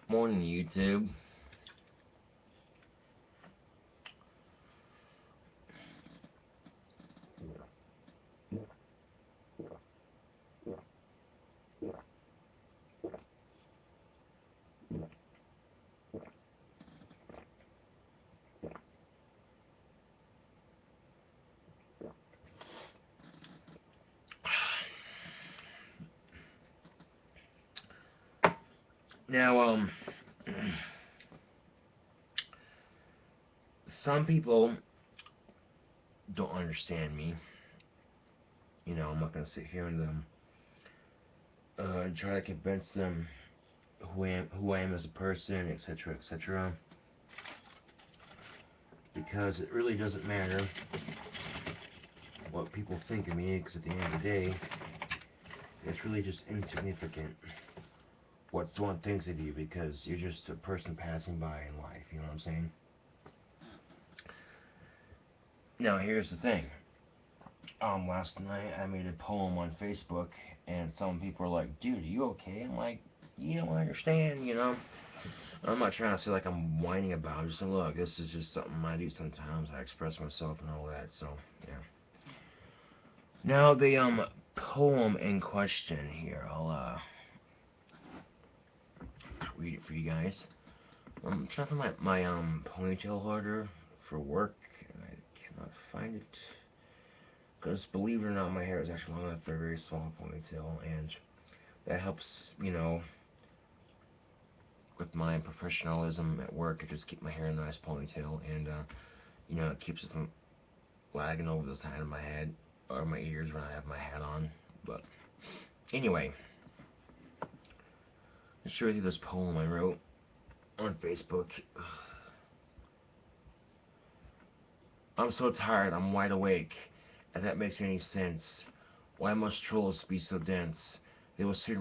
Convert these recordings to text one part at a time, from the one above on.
Morning, YouTube. Now, some people don't understand me. You know, I'm not gonna sit here and try to convince them who I am as a person, etc., etc. Because it really doesn't matter what people think of me, because at the end of the day, it's really just insignificant what someone thinks of you, because you're just a person passing by in life. You know what I'm saying? Now, here's the thing. Last night I made a poem on Facebook, and some people are like, "Dude, are you okay?" I'm like, "You don't understand, you know." I'm not trying to say like I'm whining about it. Just look, this is just something I do sometimes. I express myself and all that. So yeah. Now the poem in question here. I'll read it for you guys. I'm trying to find my ponytail holder for work, and I cannot find it. Because believe it or not, my hair is actually long enough for a very small ponytail, and that helps, you know, with my professionalism at work. I just keep my hair in a nice ponytail, and you know, it keeps it from lagging over the side of my head or my ears when I have my hat on. But anyway, I'll show you this poem I wrote on Facebook. I'm so tired, I'm wide awake. If that makes any sense. Why must trolls be so dense? They will seek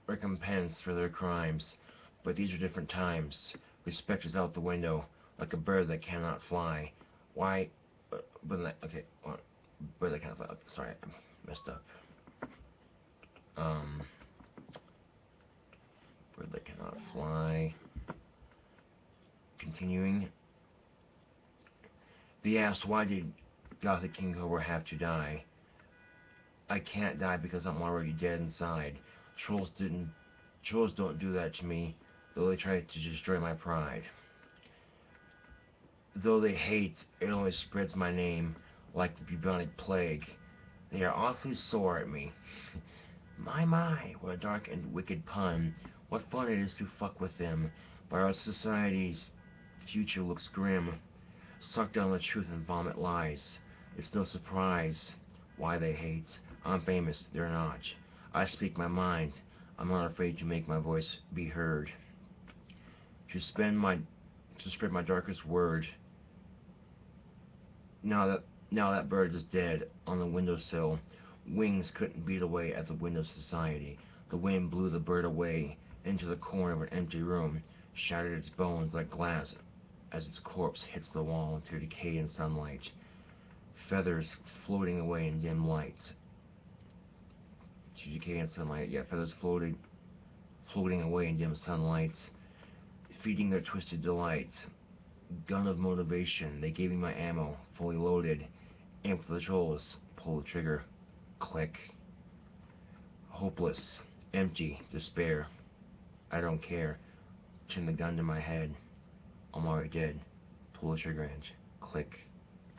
recompense for their crimes. But these are different times. Respect is out the window, like a bird that cannot fly. Why? Okay, bird that cannot fly. Okay, sorry, I messed up. Um, bird that cannot fly. Continuing. They asked, why did Gothic King Cobra have to die? I can't die because I'm already dead inside. Trolls don't do that to me, though they try to destroy my pride. Though they hate, it only spreads my name like the bubonic plague. They are awfully sore at me. My, what a dark and wicked pun. What fun it is to fuck with them. But our society's future looks grim. Suck down the truth and vomit lies. It's no surprise why they hate. I'm famous, they're not. I speak my mind. I'm not afraid to make my voice be heard. To spread my darkest word. Now that bird is dead on the windowsill. Wings couldn't beat away at the wind of society. The wind blew the bird away into the corner of an empty room, shattered its bones like glass as its corpse hits the wall to decay in sunlight. Feathers floating away in dim light. To decay in sunlight, yeah, feathers floating away in dim sunlight, feeding their twisted delight. Gun of motivation, they gave me my ammo, fully loaded. Aim for the trolls, pull the trigger, click. Hopeless, empty, despair. I don't care. Turn the gun to my head. I'm already dead. Pull the trigger and click,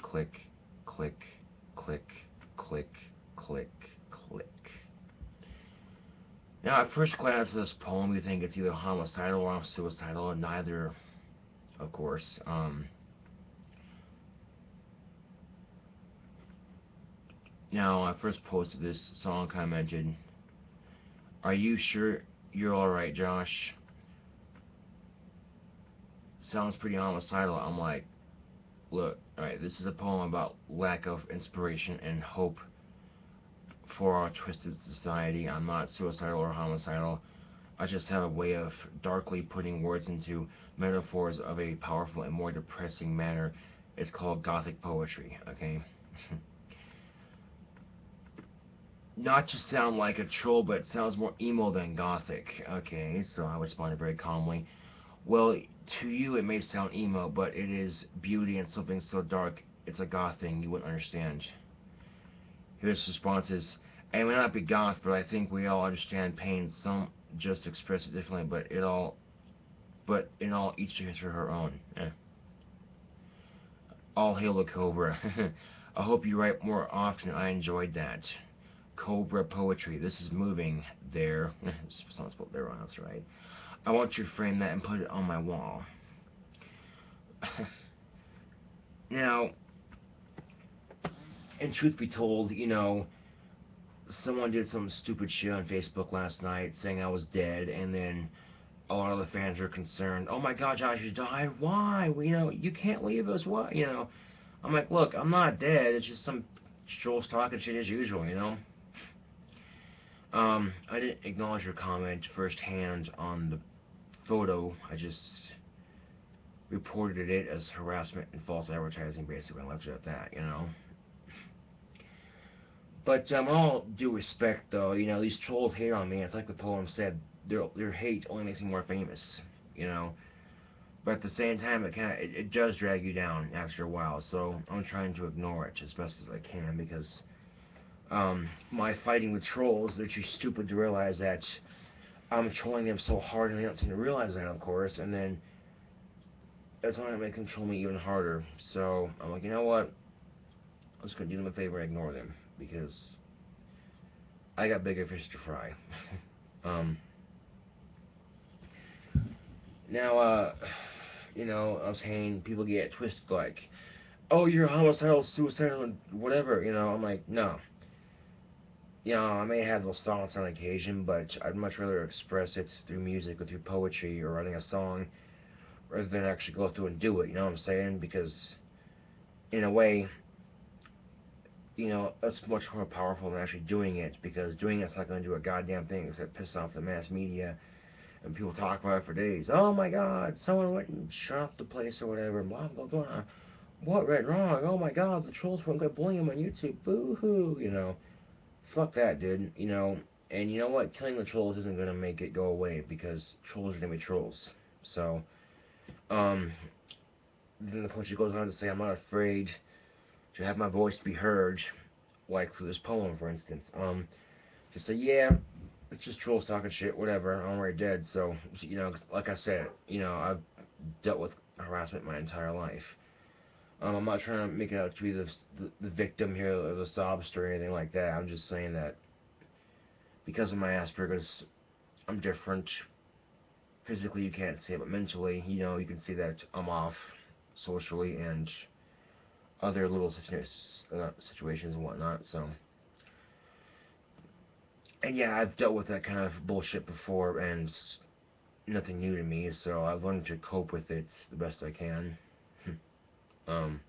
click, click, click, click, click, click. Now, at first glance of this poem, you think it's either homicidal or suicidal, and neither, of course. Now, I first posted this song, commented, "Are you sure you're alright, Josh? Sounds pretty homicidal." I'm like, look, alright, this is a poem about lack of inspiration and hope for our twisted society. I'm not suicidal or homicidal. I just have a way of darkly putting words into metaphors of a powerful and more depressing manner. It's called Gothic poetry, okay? Not to sound like a troll, but it sounds more emo than Gothic. Okay, so I responded very calmly. Well, to you it may sound emo, but it is beauty and something so dark, it's a goth thing you wouldn't understand. His response is, I may not be goth, but I think we all understand pain. Some just express it differently, but in all, each to his or her own. All hail the Cobra. I hope you write more often. I enjoyed that. Cobra poetry. This is moving. There. Someone spelled there wrong. That's right. I want you to frame that and put it on my wall. Now, and truth be told, someone did some stupid shit on Facebook last night saying I was dead, and then a lot of the fans are concerned. Oh my God, Josh, you died. Why? Well, you can't leave us. What? I'm like, look, I'm not dead. It's just some trolls talking shit as usual. I didn't acknowledge your comment firsthand on the photo. I just reported it as harassment and false advertising, basically. I left it at that. But all due respect, though, these trolls hate on me. It's like the poem said, their hate only makes me more famous. You know. But at the same time, it does drag you down after a while. So I'm trying to ignore it as best as I can because my fighting with trolls, they're too stupid to realize that I'm trolling them so hard, and they don't seem to realize that, of course. And then that's only going to control me even harder. So I'm like, you know what? I'm just gonna do them a favor and ignore them because I got bigger fish to fry. um, now, I was saying people get twisted like, oh, you're homicidal, suicidal, and whatever. I'm like, no. I may have those thoughts on occasion, but I'd much rather express it through music or through poetry or writing a song rather than actually go through and do it. You know what I'm saying? Because in a way, that's much more powerful than actually doing it, because doing it's not going to do a goddamn thing except piss off the mass media, and people talk about it for days. Oh my God, someone went and shut up the place or whatever. Blah blah blah. What went wrong? Oh my God, the trolls went bullying him on YouTube. Boo hoo. Fuck that, dude. And you know what? Killing the trolls isn't gonna make it go away because trolls are gonna be trolls. So, um, then the poetry goes on to say, I'm not afraid to have my voice be heard, like for this poem, for instance. To say, yeah, it's just trolls talking shit, whatever. I'm already dead, so like I said, I've dealt with harassment my entire life. I'm not trying to make it out to be the victim here or the sob story or anything like that. I'm just saying that because of my Asperger's, I'm different. Physically, you can't see it, but mentally, you can see that I'm off socially and other little situations and whatnot. So, and yeah, I've dealt with that kind of bullshit before, and it's nothing new to me. So I've learned to cope with it the best I can. um,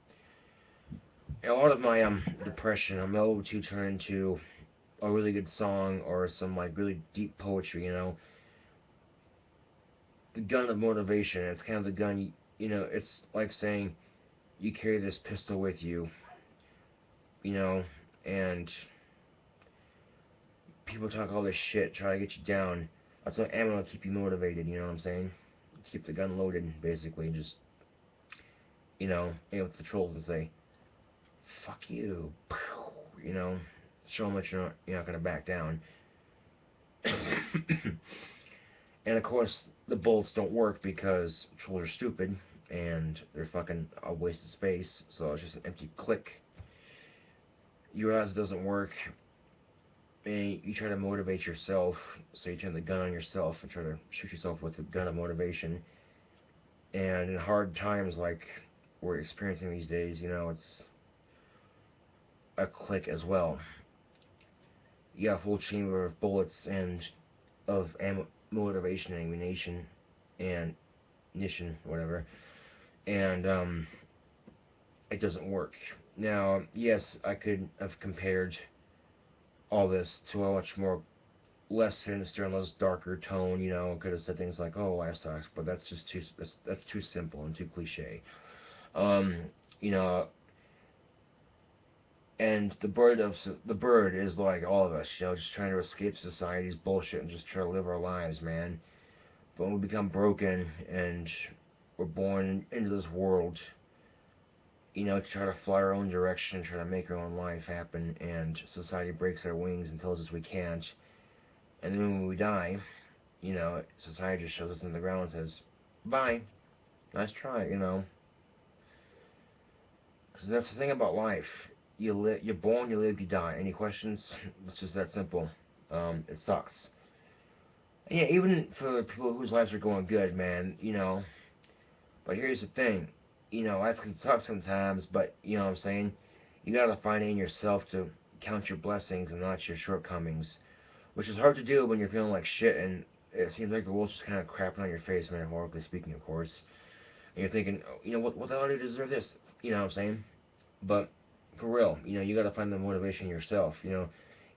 and a lot of my depression, I'm able to turn into a really good song or some like really deep poetry. The gun of motivation. It's kind of the gun. It's like saying you carry this pistol with you. And people talk all this shit, try to get you down. That's what ammo to keep you motivated. You know what I'm saying? Keep the gun loaded, basically. Just with the trolls and say, "Fuck you," show them that you're not gonna back down. And of course, the bullets don't work because trolls are stupid and they're fucking a waste of space. So it's just an empty click. You realize it doesn't work, and you try to motivate yourself. So you turn the gun on yourself and try to shoot yourself with the gun of motivation. And in hard times like we're experiencing these days, it's a click as well. You got a full chamber of bullets and of motivation and ammunition and ignition, whatever, and it doesn't work. Now, yes, I could have compared all this to a much more less sinister and less darker tone. Could have said things like, "Oh, life sucks," but that's just that's too simple and too cliche. Um, you know, and the bird is like all of us, just trying to escape society's bullshit and just try to live our lives, man. But when we become broken and we're born into this world, to try to fly our own direction, try to make our own life happen, and society breaks our wings and tells us we can't. And then when we die, society just shows us in the ground and says, bye, nice try, Because that's the thing about life. You're born, you live, you die. Any questions? It's just that simple. It sucks. And yeah, even for people whose lives are going good, man, But here's the thing, life can suck sometimes, but you know what I'm saying? You gotta find it in yourself to count your blessings and not your shortcomings, which is hard to do when you're feeling like shit and it seems like the world's just kind of crapping on your face, metaphorically speaking, of course. And you're thinking, oh, what the hell do you deserve this? You know what I'm saying? But for real, you gotta find the motivation yourself. You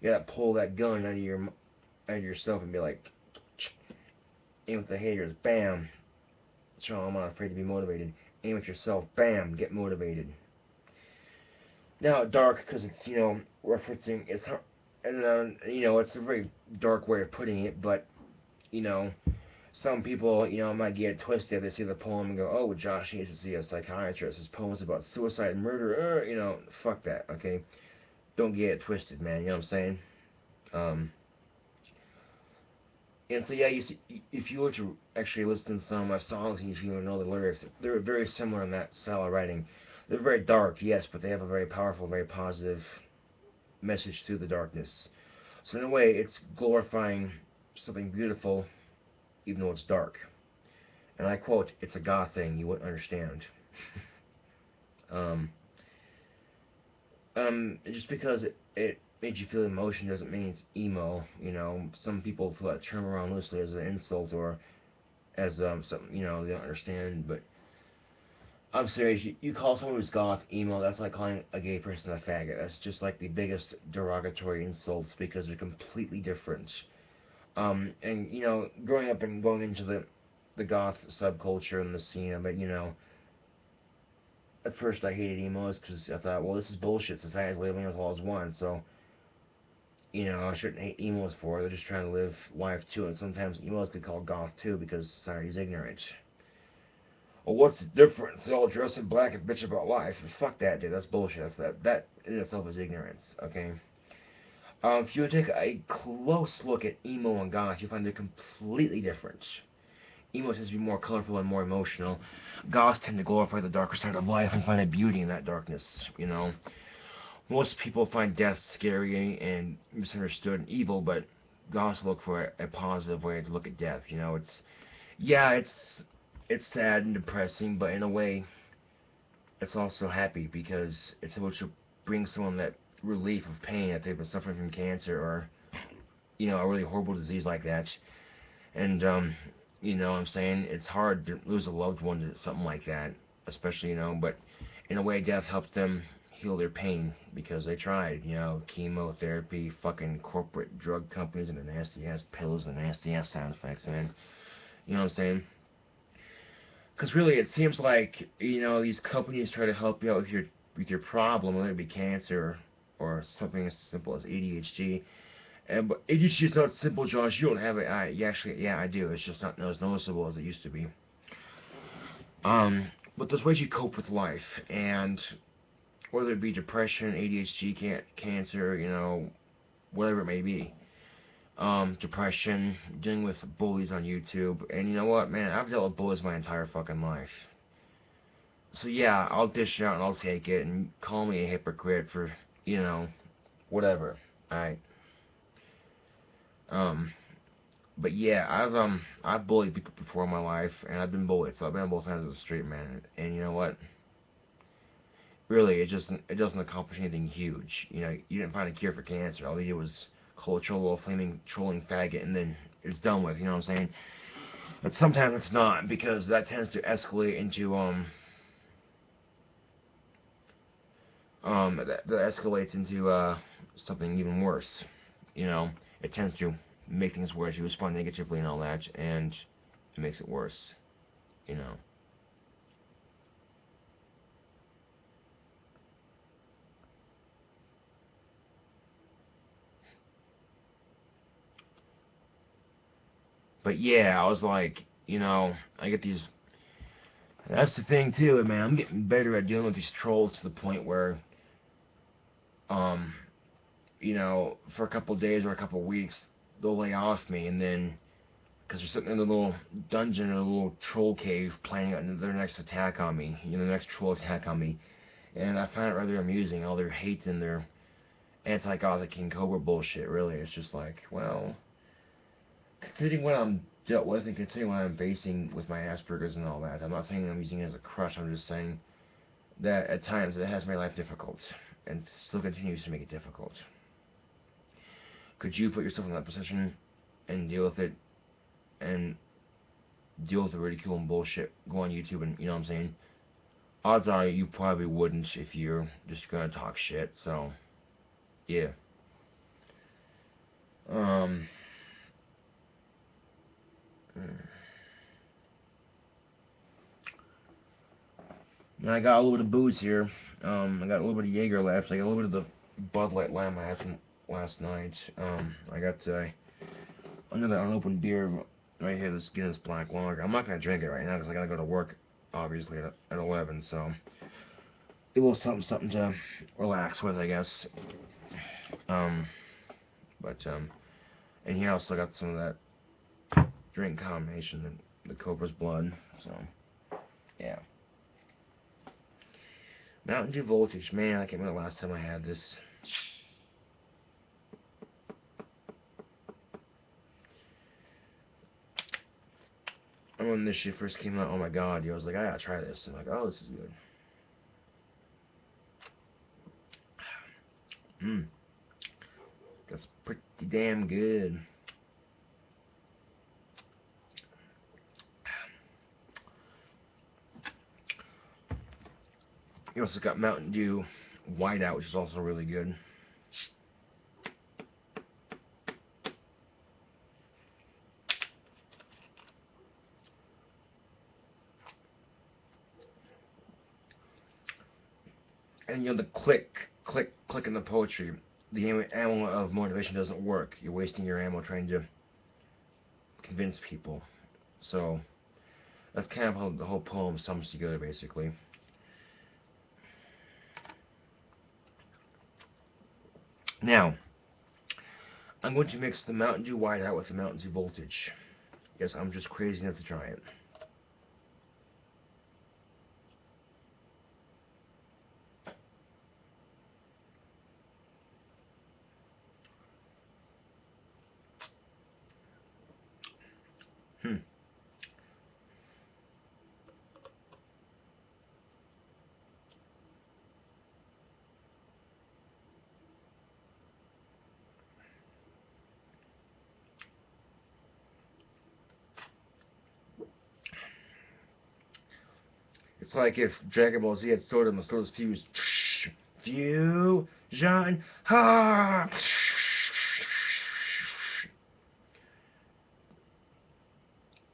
gotta pull that gun out of yourself and be like, aim with the haters, bam. So I'm not afraid to be motivated. Aim at yourself, bam, get motivated. Now, dark, because it's, referencing, it's, and it's a very dark way of putting it, but, you know, some people, might get it twisted. They see the poem and go, oh, Josh needs to see a psychiatrist. His poem's about suicide and murder. Fuck that, okay? Don't get it twisted, man, you know what I'm saying? Um, and so, yeah, you see, if you were to actually listen to some of my songs and if you know the lyrics, they're very similar in that style of writing. They're very dark, yes, but they have a very powerful, very positive message through the darkness. So in a way, it's glorifying something beautiful, even though it's dark. And I quote, "It's a goth thing. You wouldn't understand." um, just because it made you feel emotion doesn't mean it's emo. Some people throw that term around loosely as an insult or as something they don't understand. But I'm serious. You call someone who's goth emo, that's like calling a gay person a faggot. That's just like the biggest derogatory insults because they're completely different. And growing up and going into the goth subculture and the scene of it, at first I hated emos because I thought, well, this is bullshit. Society's labeling us all as one, so I shouldn't hate emos for it. They're just trying to live life too, and sometimes emos get called goth too because society's ignorant. Well, what's the difference? They all dress in black and bitch about life. Fuck that, dude. That's bullshit. That in itself is ignorance. Okay. If you take a close look at emo and goth, you find they're completely different. Emo tends to be more colorful and more emotional. Goths tend to glorify the darker side of life and find a beauty in that darkness. Most people find death scary and misunderstood and evil, but goths look for a positive way to look at death. It's sad and depressing, but in a way, it's also happy because it's able to bring someone that relief of pain that they've been suffering from cancer or a really horrible disease like that. And what I'm saying, it's hard to lose a loved one to something like that, especially but in a way, death helped them heal their pain because they tried, chemotherapy, fucking corporate drug companies, and the nasty ass pills and nasty ass sound effects, man. You know what I'm saying? Because really, it seems like these companies try to help you out with your problem, whether it be cancer or something as simple as ADHD. But ADHD is not simple, Josh. You don't have it. Yeah, I do. It's just not as noticeable as it used to be. But there's ways you cope with life, and whether it be depression, ADHD, cancer, whatever it may be. Depression, dealing with bullies on YouTube, and you know what, man? I've dealt with bullies my entire fucking life. So yeah, I'll dish it out and I'll take it, and call me a hypocrite for, whatever. Alright. Um, but yeah, I've bullied people before in my life, and I've been bullied, so I've been on both sides of the street, man. And you know what? Really, it doesn't accomplish anything huge. You didn't find a cure for cancer. All you did was call a troll a flaming trolling faggot, and then it's done with. You know what I'm saying? But sometimes it's not because that tends to escalate into that escalates into something even worse. It tends to make things worse. You respond negatively and all that, and it makes it worse. You know. But yeah, I was like, You know, I get these. That's the thing too, man. I'm getting better at dealing with these trolls to the point where, um, you know, for a couple days or a couple weeks, they'll lay off me, and then because they're sitting in a little dungeon or a little troll cave planning out their next attack on me, you know, the next troll attack on me, and I find it rather amusing, all their hate and their anti-Gothic King Cobra bullshit. Really, it's just like, well, considering what I'm dealt with and considering what I'm facing with my Asperger's and all that, I'm not saying I'm using it as a crush. I'm just saying that at times it has made life difficult, and still continues to make it difficult. Could you put yourself in that position and deal with it, and deal with the ridicule and bullshit, go on YouTube and, you know what I'm saying? Odds are you probably wouldn't if you're just gonna talk shit, so, yeah. Um, and I got a little bit of booze here. I got a little bit of Jaeger left. I got a little bit of the Bud Light Lime I had from last night. I got another unopened beer right here, this Guinness Black Lager. I'm not gonna drink it right now because I gotta go to work, obviously, at 11, so a little something to relax with, I guess. Um, and here I also got some of that drink combination, the Cobra's Blood, so, yeah. Mountain Dew Voltage, man, I can't remember the last time I had this. And when this shit first came out, oh my god, I was like, I gotta try this. I'm like, oh, this is good. That's pretty damn good. You also got Mountain Dew Whiteout, which is also really good. And you know, the click in the poetry, the ammo of motivation doesn't work. You're wasting your ammo trying to convince people. So that's kind of how the whole poem sums together, basically. Now, I'm going to mix the Mountain Dew Whiteout with the Mountain Dew Voltage. Yes, I'm just crazy enough to try it. It's like if Dragon Ball Z had Sword and Sword's fused. Fusion! Ha!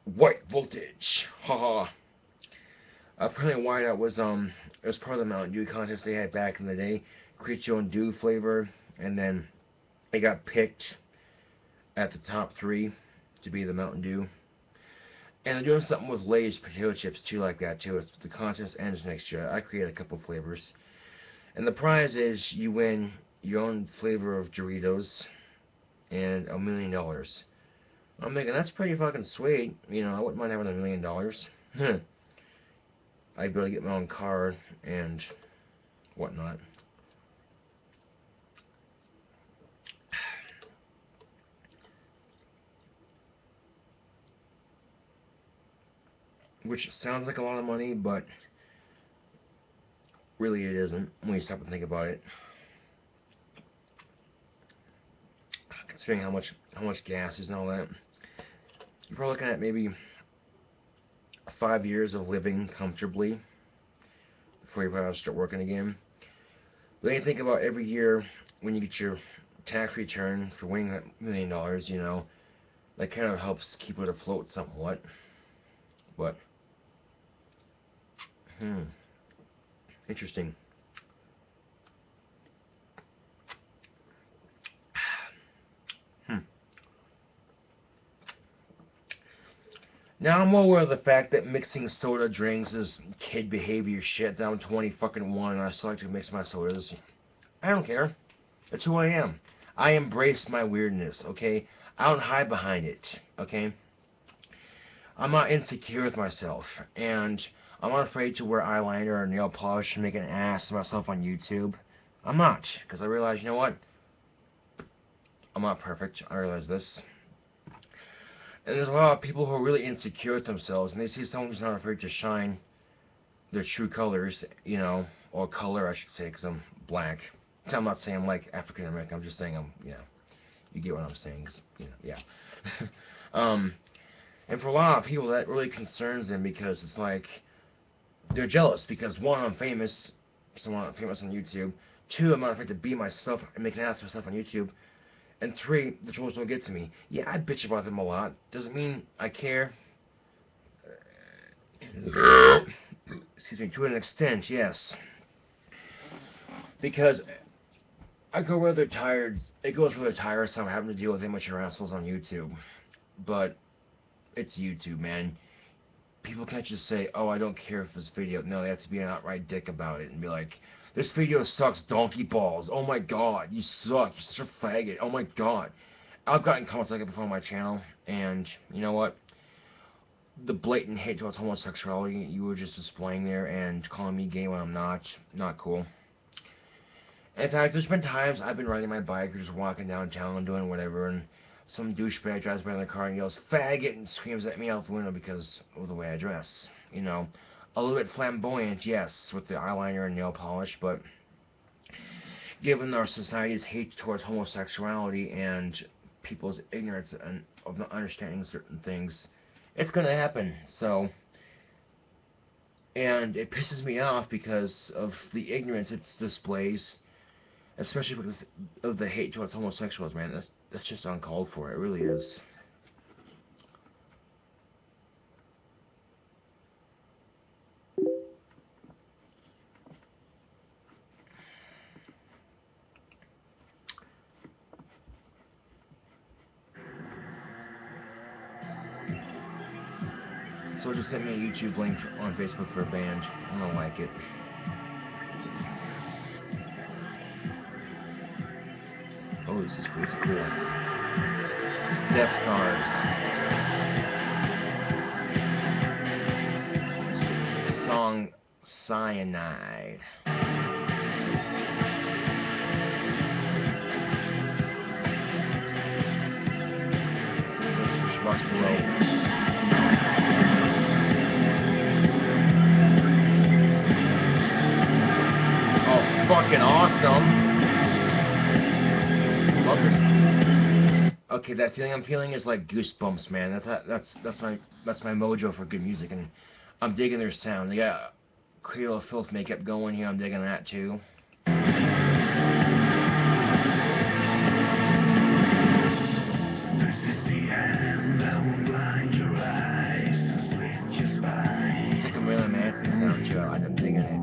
White voltage! Ha! Apparently Whiteout was it was part of the Mountain Dew contest they had back in the day. Create your own Dew flavor, and then it got picked at the top 3 to be the Mountain Dew. And they're doing something with Lay's potato chips too, like that too. It's, the contest ends next year. I created a couple flavors, and the prize is you win your own flavor of Doritos and $1 million. I'm thinking that's pretty fucking sweet. You know, I wouldn't mind having $1 million. I'd be able to get my own car and whatnot. Which sounds like a lot of money, but really it isn't when you stop and think about it. Considering how much gas is and all that, you're probably looking at maybe 5 years of living comfortably before you probably start working again. But then you think about every year when you get your tax return for winning that $1 million, you know, that kind of helps keep it afloat somewhat. But, interesting. Now I'm aware of the fact that mixing soda drinks is kid behavior shit. That I'm 20 fucking one and I still like to mix my sodas. I don't care. That's who I am. I embrace my weirdness, okay? I don't hide behind it, okay? I'm not insecure with myself, and I'm not afraid to wear eyeliner or nail polish and make an ass of myself on YouTube. I'm not, because I realize, you know what? I'm not perfect. I realize this. And there's a lot of people who are really insecure with themselves, and they see someone who's not afraid to shine their true colors, you know, or color, I should say, because I'm black. I'm not saying I'm like African American. I'm just saying I'm, you know, you get what I'm saying, 'cause, you know, yeah. And for a lot of people, that really concerns them because it's like they're jealous because one, I'm famous, so I'm famous on YouTube. Two, I'm not afraid to be myself and make an ass of myself on YouTube. And three, the trolls don't get to me. Yeah, I bitch about them a lot. Doesn't mean I care. Excuse me, to an extent, yes. Because I go rather tired. It goes rather tiresome having to deal with immature assholes on YouTube. But it's YouTube, man. People can't just say, oh, I don't care if this video. No, they have to be an outright dick about it and be like, this video sucks donkey balls. Oh my god, you suck. You're such a faggot. Oh my god. I've gotten comments like that before on my channel, and you know what? The blatant hate towards homosexuality you were just displaying there and calling me gay when I'm not cool. In fact, there's been times I've been riding my bike or just walking downtown and doing whatever, and some douchebag drives by in the car and yells, faggot, and screams at me out the window because of the way I dress. You know, a little bit flamboyant, yes, with the eyeliner and nail polish, but given our society's hate towards homosexuality and people's ignorance of not understanding certain things, it's gonna happen. So, and it pisses me off because of the ignorance it displays, especially because of the hate towards homosexuals, man. That's just uncalled for. It really is. So just sent me a YouTube link on Facebook for a band. I don't like it. Oh, this is cool. Death Stars. Song Cyanide. Switchbox below. Fucking awesome. Love this. Okay, that feeling I'm feeling is like goosebumps, man. That's my mojo for good music, and I'm digging their sound. They got Cradle of Filth makeup going here. I'm digging that too. It's like a Marilyn Manson sound too. I'm digging it.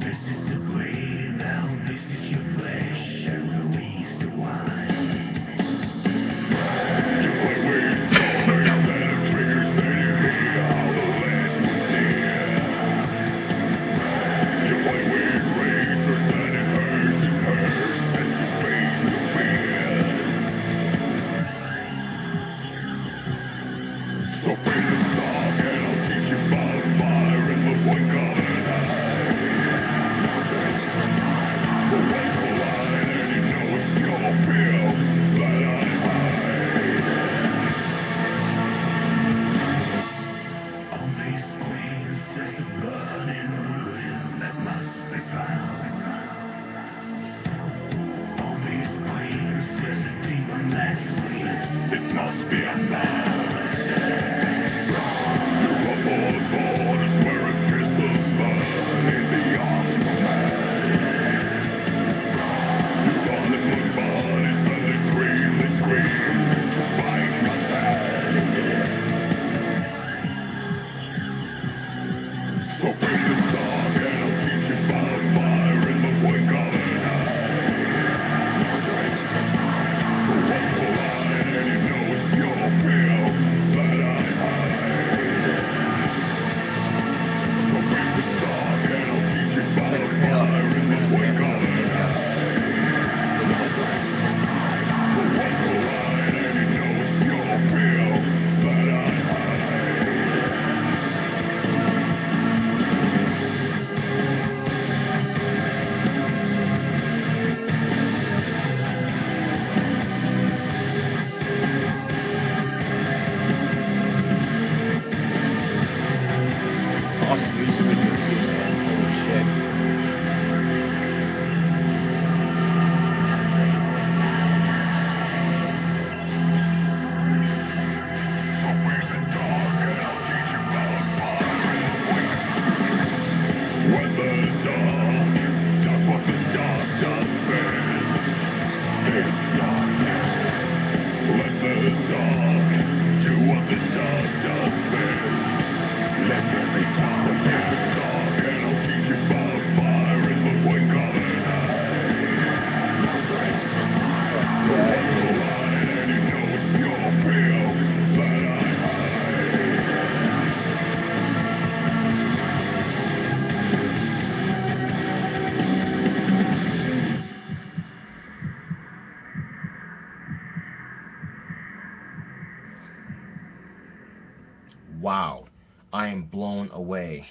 I'm blown away.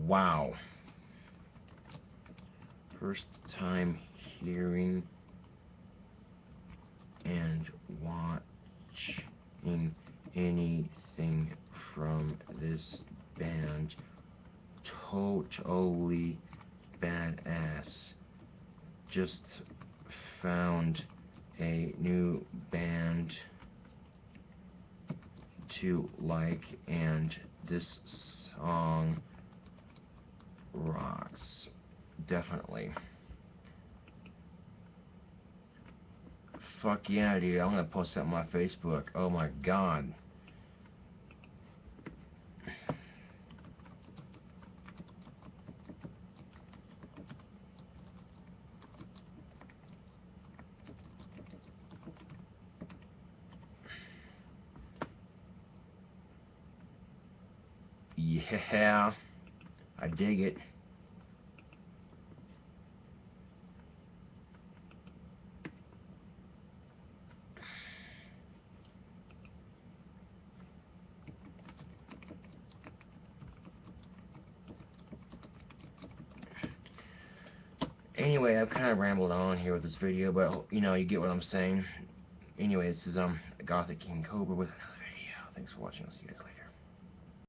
Wow. First time hearing and watching anything from this band. Totally badass. Just found a new band to like, and this song rocks. Definitely. Fuck yeah, dude. I'm gonna post that on my Facebook. Oh my god. Yeah, I dig it. Anyway, I've kind of rambled on here with this video, but you know, you get what I'm saying. Anyway, this is Gothic King Cobra with another video. Thanks for watching. I'll see you guys later.